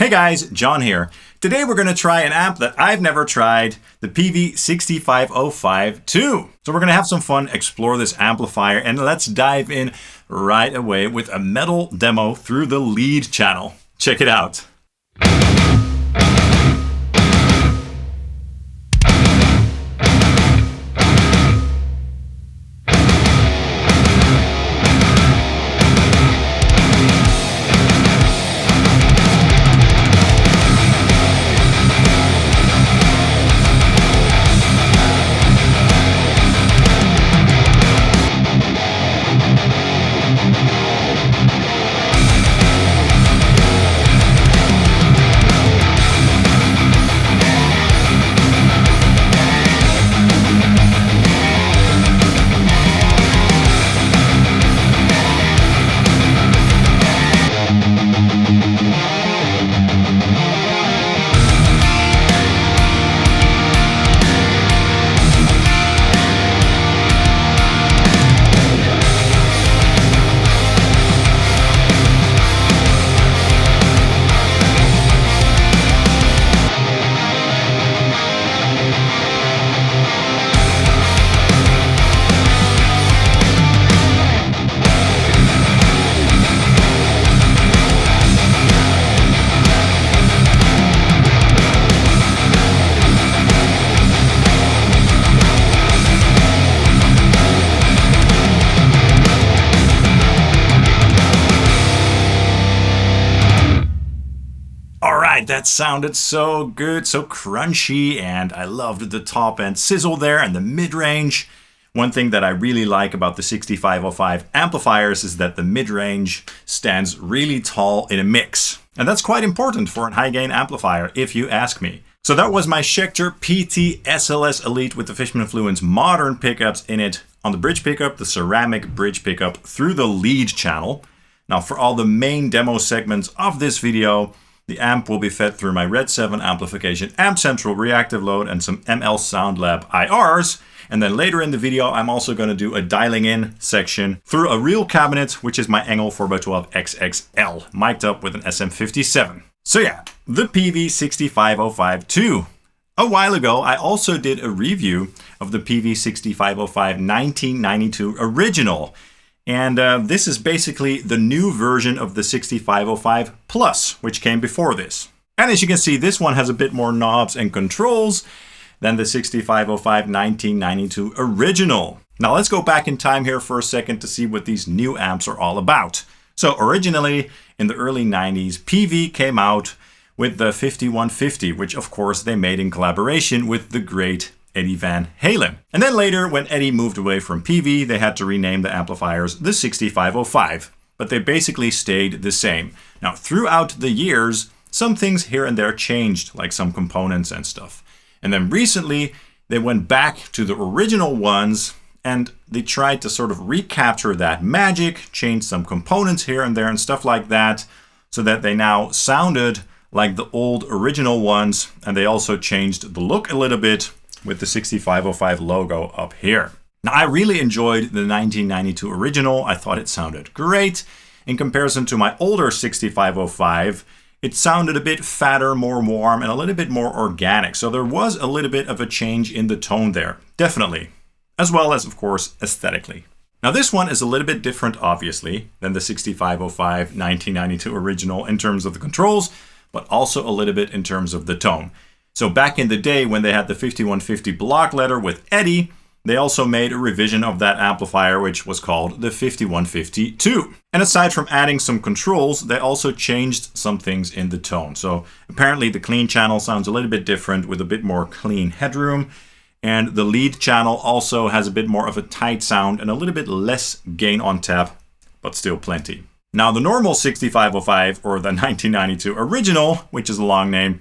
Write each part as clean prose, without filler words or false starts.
Hey guys, John here. Today we're going to try an amp that I've never tried, the Peavey 6505 II. So we're going to have some fun, explore this amplifier, and let's dive in right away with a metal demo through the lead channel. Check it out. That sounded so good, so crunchy, and I loved the top end sizzle there and the mid-range. One thing that I really like about the 6505 amplifiers is that the mid-range stands really tall in a mix. And that's quite important for a high-gain amplifier, if you ask me. So that was my Schecter PT SLS Elite with the Fishman Fluence modern pickups in it. On the bridge pickup, the ceramic bridge pickup through the lead channel. Now for all the main demo segments of this video, the amp will be fed through my RedSeven Amplification Amp Central reactive load and some ML Sound Lab IRs. And then later in the video, I'm also going to do a dialing in section through a real cabinet, which is my ENGL 4x12 XXL, mic'd up with an SM57. So yeah, the Peavey 6505 II. A while ago, I also did a review of the Peavey 6505 1992 original. And this is basically the new version of the 6505 Plus, which came before this. And as you can see, this one has a bit more knobs and controls than the 6505 1992 original. Now let's go back in time here for a second to see what these new amps are all about. So originally, in the early 90s, Peavey came out with the 5150, which of course they made in collaboration with the great Eddie Van Halen. And then later, when Eddie moved away from Peavey, they had to rename the amplifiers the 6505, but they basically stayed the same. Now, throughout the years, some things here and there changed, like some components and stuff. And then recently, they went back to the original ones and they tried to sort of recapture that magic, change some components here and there and stuff like that, so that they now sounded like the old original ones. And they also changed the look a little bit with the 6505 logo up here. Now, I really enjoyed the 1992 original. I thought it sounded great. In comparison to my older 6505, it sounded a bit fatter, more warm, and a little bit more organic. So there was a little bit of a change in the tone there, definitely. As well as, of course, aesthetically. Now, this one is a little bit different, obviously, than the 6505 1992 original in terms of the controls, but also a little bit in terms of the tone. So back in the day when they had the 5150 block letter with Eddie, they also made a revision of that amplifier, which was called the 5150 II. And aside from adding some controls, they also changed some things in the tone. So apparently the clean channel sounds a little bit different with a bit more clean headroom. And the lead channel also has a bit more of a tight sound and a little bit less gain on tap, but still plenty. Now the normal 6505 or the 1992 original, which is a long name,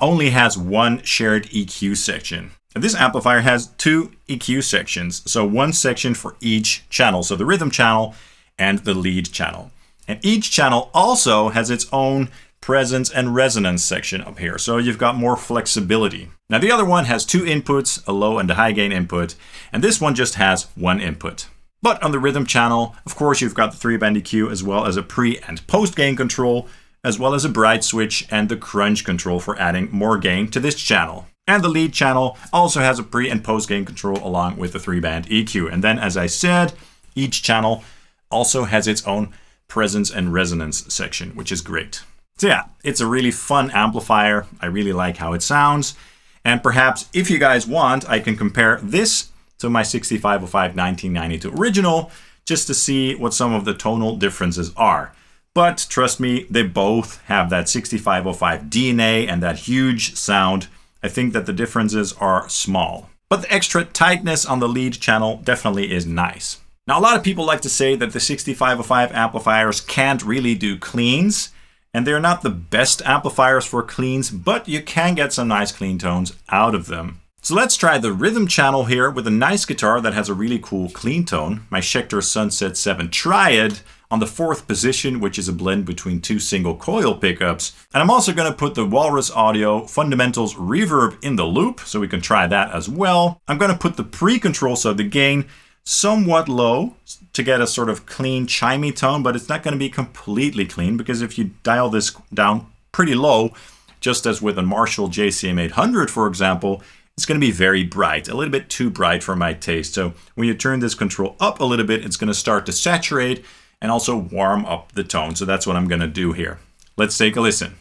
only has one shared EQ section. And this amplifier has two EQ sections, so one section for each channel, so the rhythm channel and the lead channel. And each channel also has its own presence and resonance section up here, so you've got more flexibility. Now the other one has two inputs, a low and a high gain input, and this one just has one input. But on the rhythm channel, of course, you've got the 3-band EQ as well as a pre and post gain control, as well as a bright switch and the crunch control for adding more gain to this channel. And the lead channel also has a pre and post gain control along with the 3-band EQ. And then, as I said, each channel also has its own presence and resonance section, which is great. So yeah, it's a really fun amplifier. I really like how it sounds. And perhaps if you guys want, I can compare this to my 6505 1992 original just to see what some of the tonal differences are. But trust me, they both have that 6505 DNA and that huge sound. I think that the differences are small. But the extra tightness on the lead channel definitely is nice. Now, a lot of people like to say that the 6505 amplifiers can't really do cleans, and they're not the best amplifiers for cleans, but you can get some nice clean tones out of them. So let's try the rhythm channel here with a nice guitar that has a really cool clean tone, my Schecter Sunset-7 Triad on the 4th position, which is a blend between 2 single coil pickups. And I'm also going to put the Walrus Audio Fundamentals Reverb in the loop, so we can try that as well. I'm going to put the pre-control, so the gain, somewhat low to get a sort of clean chimey tone, but it's not going to be completely clean because if you dial this down pretty low, just as with a Marshall JCM 800, for example, it's going to be very bright, a little bit too bright for my taste. So when you turn this control up a little bit, it's going to start to saturate and also warm up the tone. So that's what I'm going to do here. Let's take a listen.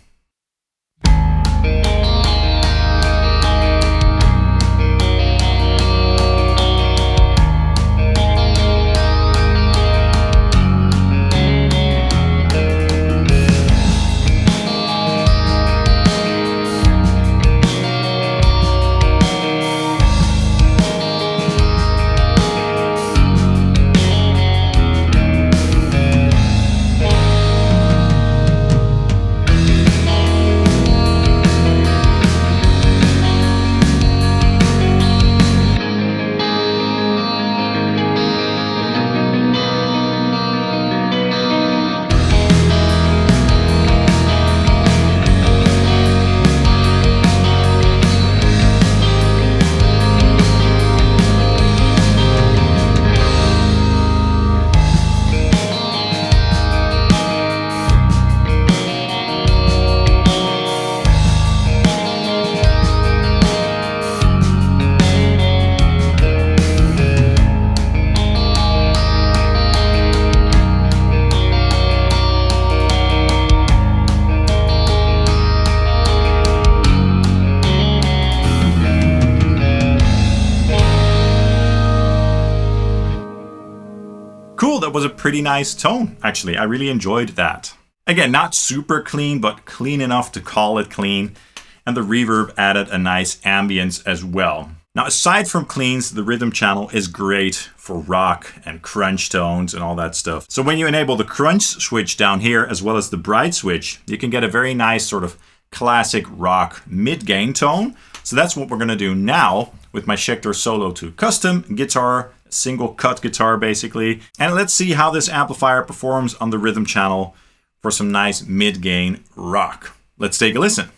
Cool, that was a pretty nice tone, actually. I really enjoyed that. Again, not super clean, but clean enough to call it clean. And the reverb added a nice ambience as well. Now, aside from cleans, the rhythm channel is great for rock and crunch tones and all that stuff. So when you enable the crunch switch down here, as well as the bright switch, you can get a very nice sort of classic rock mid-gain tone. So that's what we're gonna do now with my Schecter Solo II custom guitar, single cut guitar basically. And let's see how this amplifier performs on the rhythm channel for some nice mid-gain rock. Let's take a listen.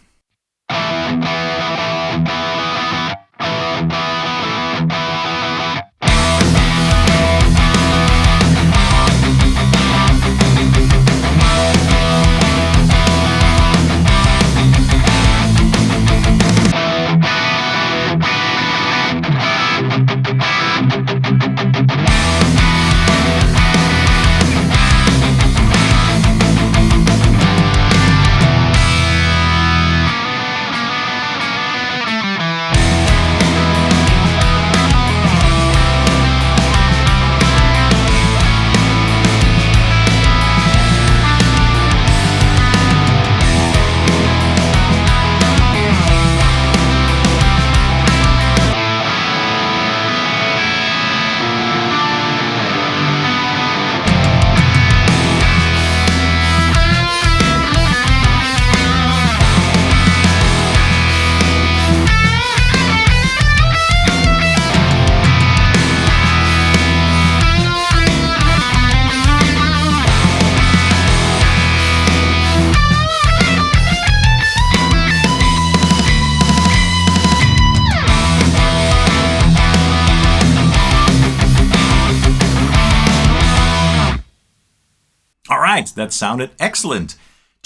That sounded excellent.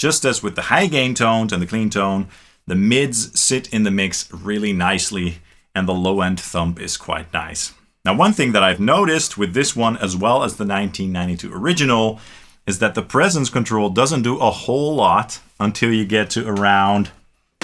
Just as with the high gain tones and the clean tone, the mids sit in the mix really nicely and the low end thump is quite nice. Now, one thing that I've noticed with this one as well as the 1992 original is that the presence control doesn't do a whole lot until you get to around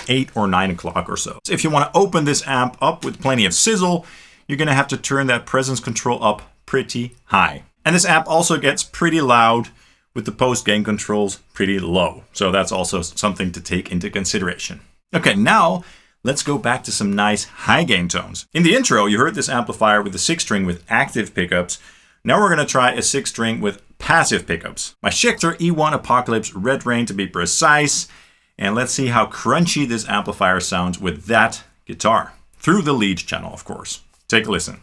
8 or 9 o'clock or so. So if you want to open this amp up with plenty of sizzle, you're going to have to turn that presence control up pretty high. And this amp also gets pretty loud with the post gain controls pretty low. So that's also something to take into consideration. Okay, now let's go back to some nice high gain tones. In the intro, you heard this amplifier with a 6-string with active pickups. Now we're going to try a 6-string with passive pickups. My Schecter E1 Apocalypse Red Rain to be precise. And let's see how crunchy this amplifier sounds with that guitar. Through the lead channel, of course. Take a listen.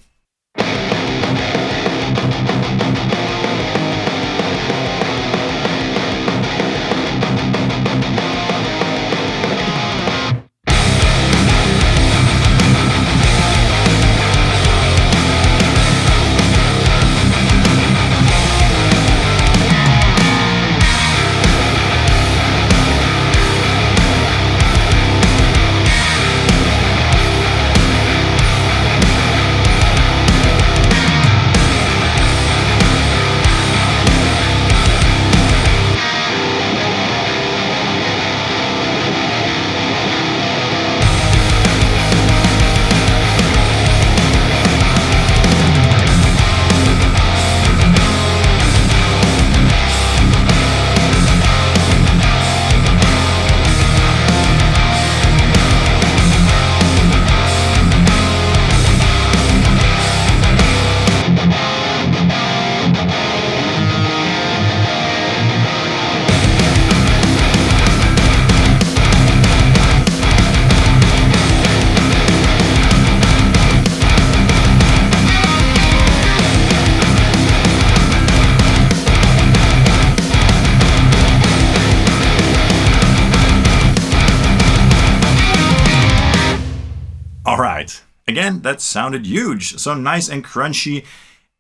All right, again, that sounded huge. So nice and crunchy.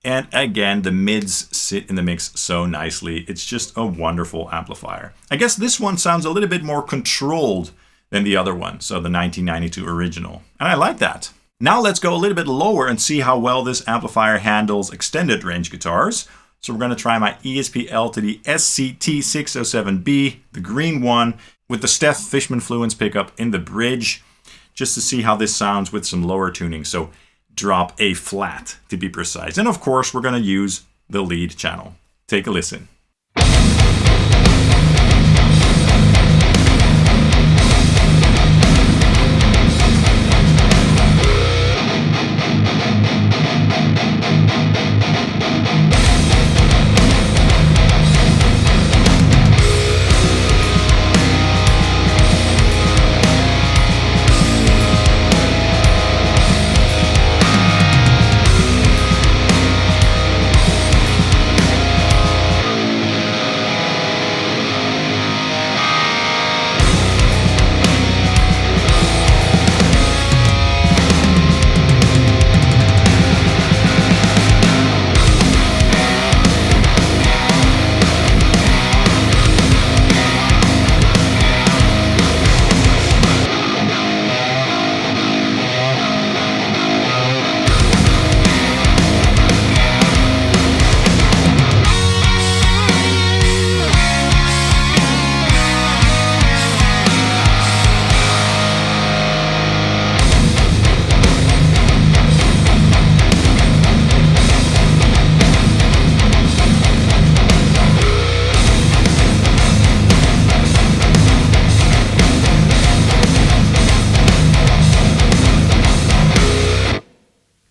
And again, the mids sit in the mix so nicely. It's just a wonderful amplifier. I guess this one sounds a little bit more controlled than the other one, so the 1992 original. And I like that. Now let's go a little bit lower and see how well this amplifier handles extended range guitars. So we're going to try my ESP LTD SCT-607B, the green one, with the Steph Fishman Fluence pickup in the bridge, just to see how this sounds with some lower tuning. So drop A flat to be precise. And of course, we're going to use the lead channel. Take a listen.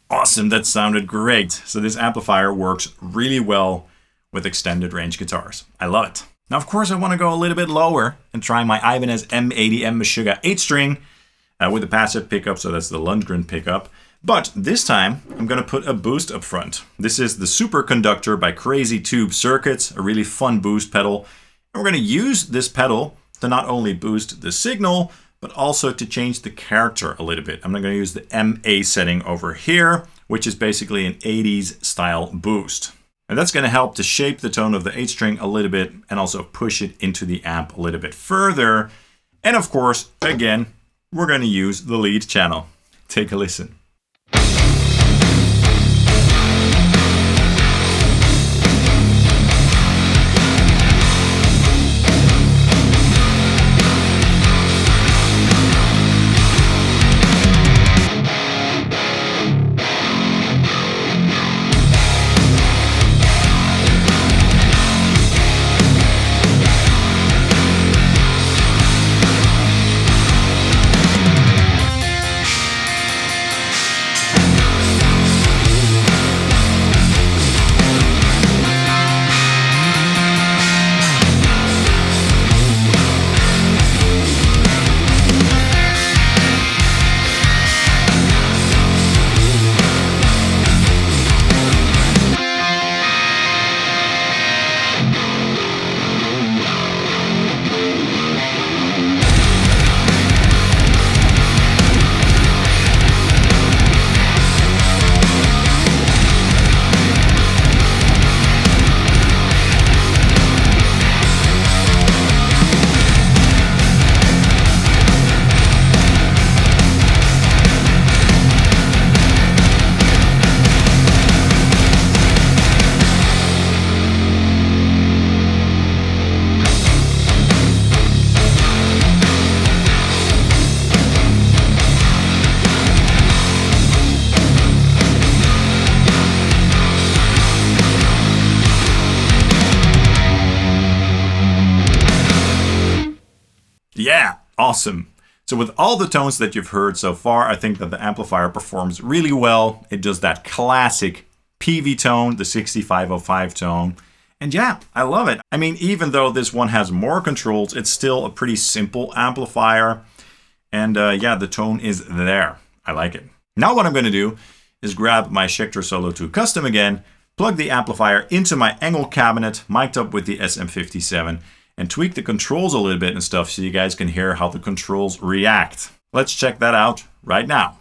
Awesome, that sounded great. So this amplifier works really well with extended range guitars. I love it. Now, of course, I want to go a little bit lower and try my Ibanez M80M Meshuggah 8-string with a passive pickup, so that's the Lundgren pickup. But this time, I'm going to put a boost up front. This is the Superconductor by Crazy Tube Circuits, a really fun boost pedal. And we're going to use this pedal to not only boost the signal, but also to change the character a little bit. I'm going to use the MA setting over here, which is basically an 80s style boost. And that's going to help to shape the tone of the 8-string a little bit and also push it into the amp a little bit further. And of course, again, we're going to use the lead channel. Take a listen. Yeah, awesome. So with all the tones that you've heard so far, I think that the amplifier performs really well. It does that classic Peavey tone, the 6505 tone. And yeah, I love it. I mean, even though this one has more controls, it's still a pretty simple amplifier. And yeah, the tone is there. I like it. Now what I'm going to do is grab my Schecter Solo II Custom again, plug the amplifier into my ENGL cabinet, mic'd up with the SM57, and tweak the controls a little bit and stuff so you guys can hear how the controls react. Let's check that out right now.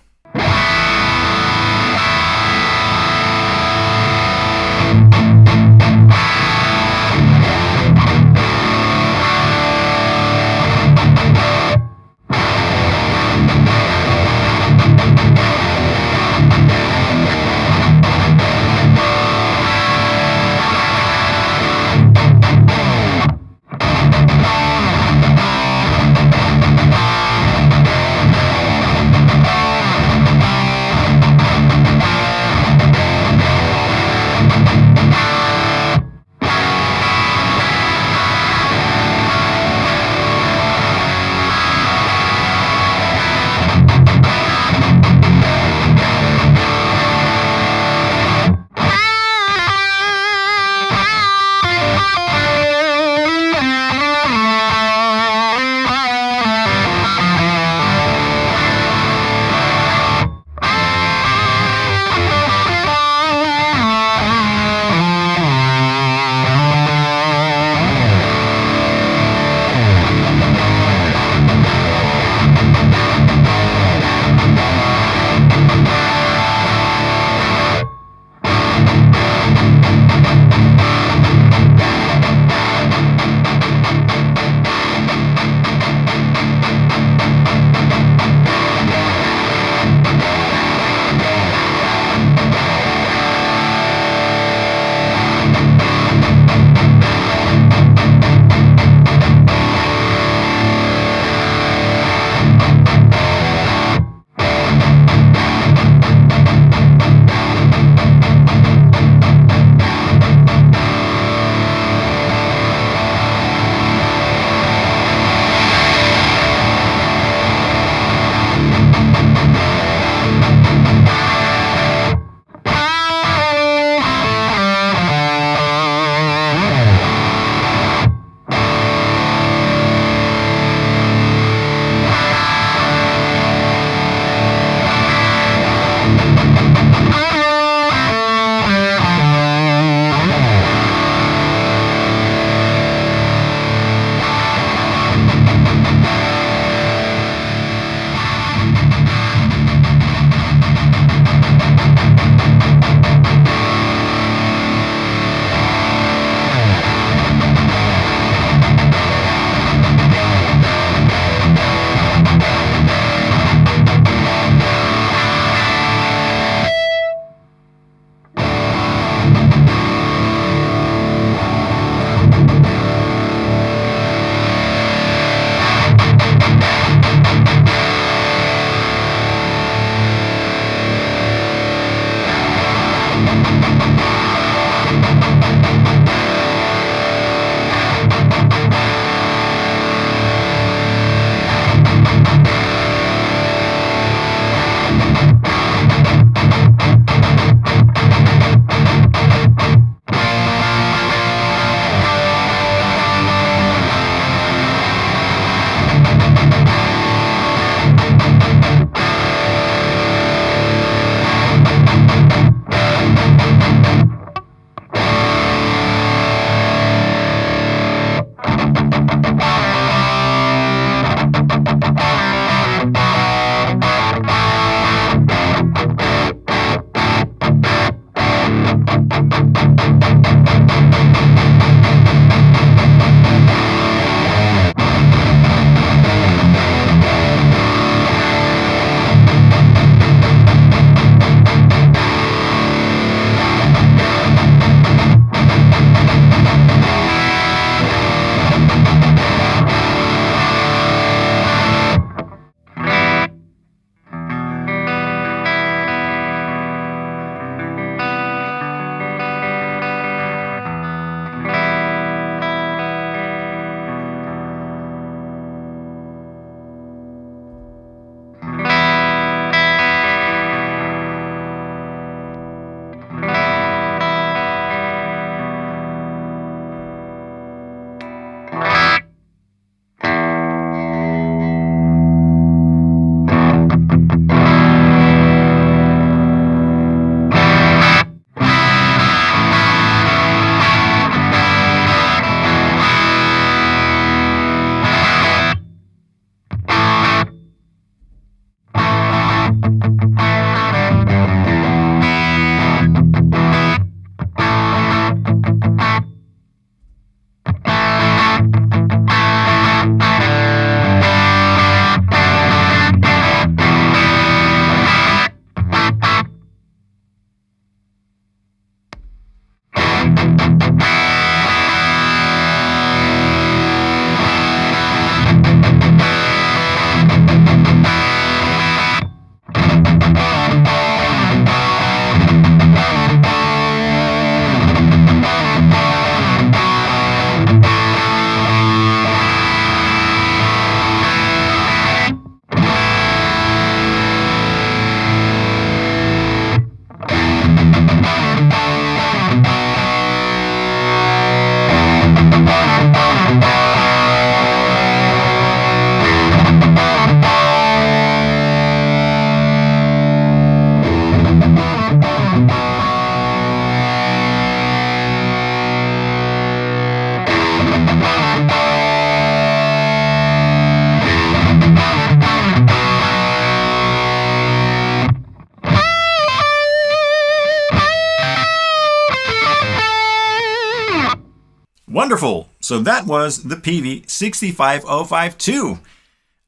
Wonderful. So that was the Peavey 65052.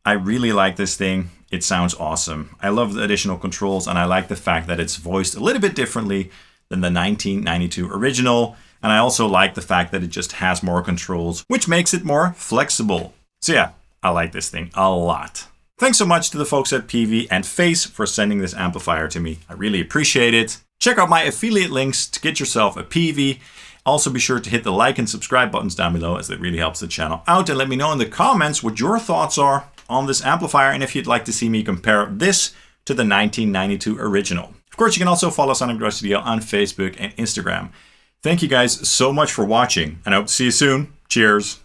I really like this thing. It sounds awesome. I love the additional controls, and I like the fact that it's voiced a little bit differently than the 1992 original. And I also like the fact that it just has more controls, which makes it more flexible. So yeah, I like this thing a lot. Thanks so much to the folks at Peavey and Face for sending this amplifier to me. I really appreciate it. Check out my affiliate links to get yourself a Peavey. Also be sure to hit the like and subscribe buttons down below, as it really helps the channel out. And let me know in the comments what your thoughts are on this amplifier and if you'd like to see me compare this to the 1992 original. Of course, you can also follow Sonic Studio on Facebook and Instagram. Thank you guys so much for watching, and I hope to see you soon. Cheers.